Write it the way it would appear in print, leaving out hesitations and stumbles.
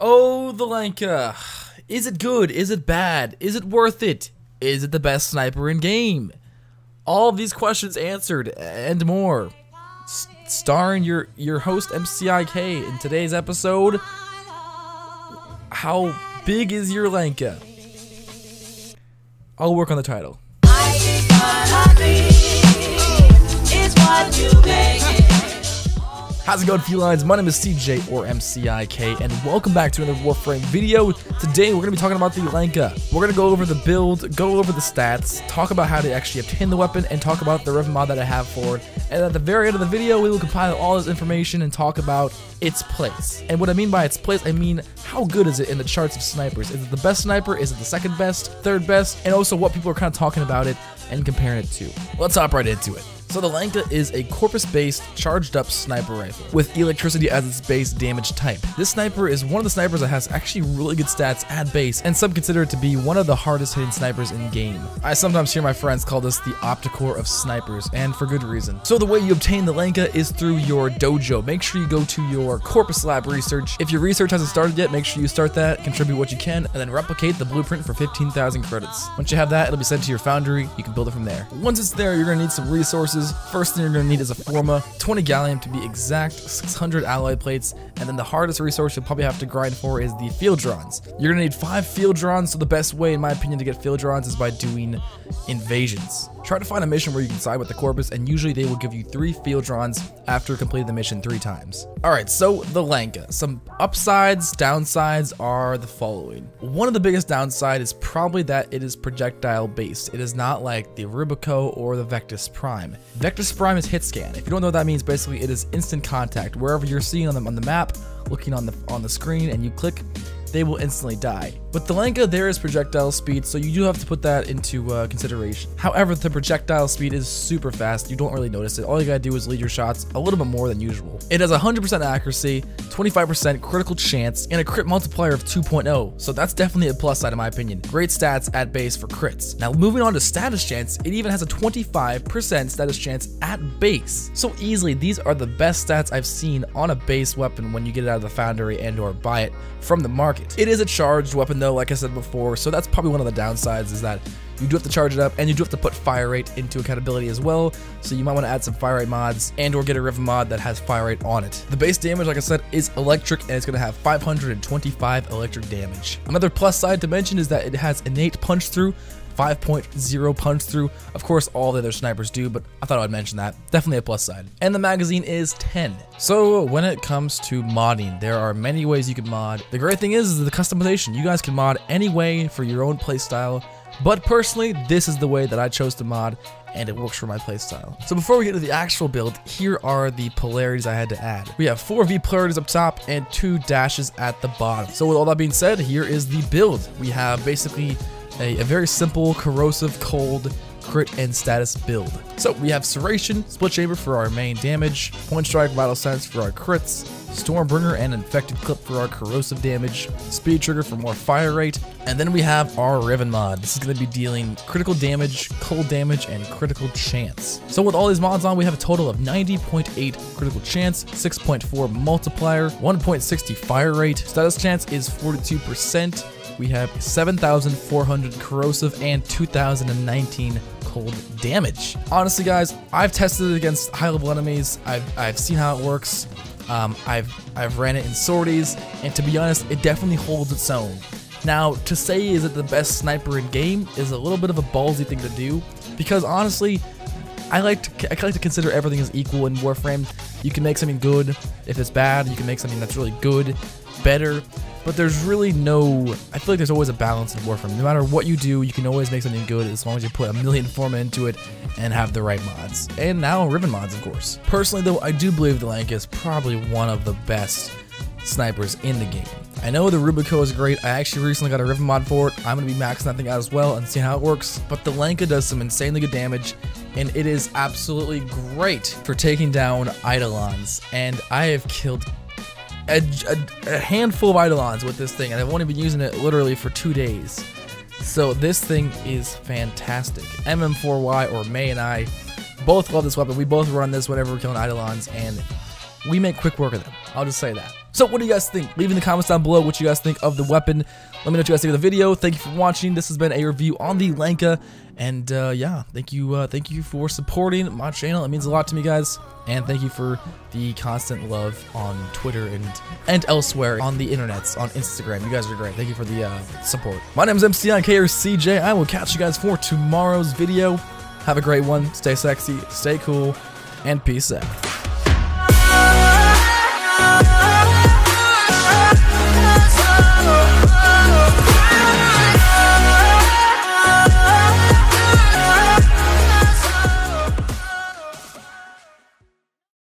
Oh, the Lanka. Is it good? Is it bad? Is it worth it? Is it the best sniper in game? All of these questions answered and more. Starring your host M.C.I.K. in today's episode. How big is your Lanka? I'll work on the title. How's it going, Felines? My name is CJ or M.C.I.K. and welcome back to another Warframe video. Today we're going to be talking about the Lanka. We're going to go over the build, go over the stats, talk about how to actually obtain the weapon, and talk about the riven mod that I have for it. And at the very end of the video, we will compile all this information and talk about its place. And what I mean by its place, I mean how good is it in the charts of snipers? Is it the best sniper? Is it the second best? Third best? And also what people are kind of talking about it and comparing it to. Let's hop right into it. So the Lanka is a corpus-based, charged-up sniper rifle with electricity as its base damage type. This sniper is one of the snipers that has actually really good stats at base, and some consider it to be one of the hardest hitting snipers in game. I sometimes hear my friends call this the opticore of snipers, and for good reason. So the way you obtain the Lanka is through your dojo. Make sure you go to your Corpus Lab research. If your research hasn't started yet, make sure you start that, contribute what you can, and then replicate the blueprint for 15,000 credits. Once you have that, it'll be sent to your foundry. You can build it from there. Once it's there, you're gonna need some resources. First thing you're going to need is a forma, 20 gallium to be exact, 600 alloy plates, and then the hardest resource you'll probably have to grind for is the field drons. You're going to need 5 field drons, so the best way, in my opinion, to get field drons is by doing invasions. Try to find a mission where you can side with the Corpus, and usually they will give you 3 field drons after completing the mission 3 times. Alright, so the Lanka. Some upsides, downsides are the following. One of the biggest downsides is probably that it is projectile based. It is not like the Rubico or the Vectis Prime. Vectis Prime is hit scan. If you don't know what that means, basically it is instant contact. Wherever you're seeing on the map, looking on the screen, and you click, they will instantly die. With the Lanka, there is projectile speed, so you do have to put that into consideration. However, the projectile speed is super fast. You don't really notice it. All you gotta do is lead your shots a little bit more than usual. It has 100% accuracy, 25% critical chance, and a crit multiplier of 2.0, so that's definitely a plus side in my opinion. Great stats at base for crits. Now moving on to status chance, it even has a 25% status chance at base. So easily, these are the best stats I've seen on a base weapon when you get it out of the foundry and or buy it from the market. It is a charged weapon though, like I said before, so that's probably one of the downsides is that you do have to charge it up, and you do have to put fire rate into accountability as well, so you might want to add some fire rate mods and or get a riven mod that has fire rate on it. The base damage, like I said, is electric, and it's going to have 525 electric damage. Another plus side to mention is that it has innate punch through, 5.0 punch through. Of course, all the other snipers do, but I thought I'd mention that. Definitely a plus side. And the magazine is 10. So when it comes to modding, there are many ways you can mod. The great thing is the customization. You guys can mod any way for your own playstyle, but personally, this is the way that I chose to mod, and it works for my playstyle. So before we get to the actual build, here are the polarities I had to add. We have 4 V polarities up top and 2 dashes at the bottom. So with all that being said, here is the build. We have basically a very simple, corrosive, cold, crit, and status build. So we have Serration, Split Chamber for our main damage, Point Strike, Vital Sense for our crits, Stormbringer and Infected Clip for our corrosive damage, Speed Trigger for more fire rate, and then we have our Riven mod. This is going to be dealing critical damage, cold damage, and critical chance. So with all these mods on, we have a total of 90.8 critical chance, 6.4 multiplier, 1.60 fire rate, status chance is 42%, we have 7,400 corrosive and 2,019 cold damage. Honestly guys, I've tested it against high level enemies. I've seen how it works. I've ran it in sorties, and to be honest, it definitely holds its own. Now, to say is it the best sniper in game is a little bit of a ballsy thing to do, because honestly, I like to consider everything as equal in Warframe. You can make something good if it's bad. You can make something that's really good better. But there's really no, I feel like there's always a balance in Warframe. No matter what you do, you can always make something good as long as you put a million forma into it and have the right mods. And now riven mods, of course. Personally though, I do believe the Lanka is probably one of the best snipers in the game. I know the Rubico is great. I actually recently got a riven mod for it. I'm going to be maxing that thing out as well and seeing how it works. But the Lanka does some insanely good damage, and it is absolutely great for taking down Eidolons. And I have killed a handful of Eidolons with this thing, and I've only been using it literally for 2 days. So this thing is fantastic. MM4Y or May and I both love this weapon. We both run this whenever we're killing Eidolons, and we make quick work of them. I'll just say that. So what do you guys think? Leave in the comments down below what you guys think of the weapon. Let me know what you guys think of the video. Thank you for watching. This has been a review on the Lanka, and yeah, thank you for supporting my channel. It means a lot to me, guys, and thank you for the constant love on Twitter and elsewhere on the internets, on Instagram. You guys are great. Thank you for the support. My name is M.C.I.K or CJ. I will catch you guys for tomorrow's video. Have a great one. Stay sexy, stay cool, and peace out.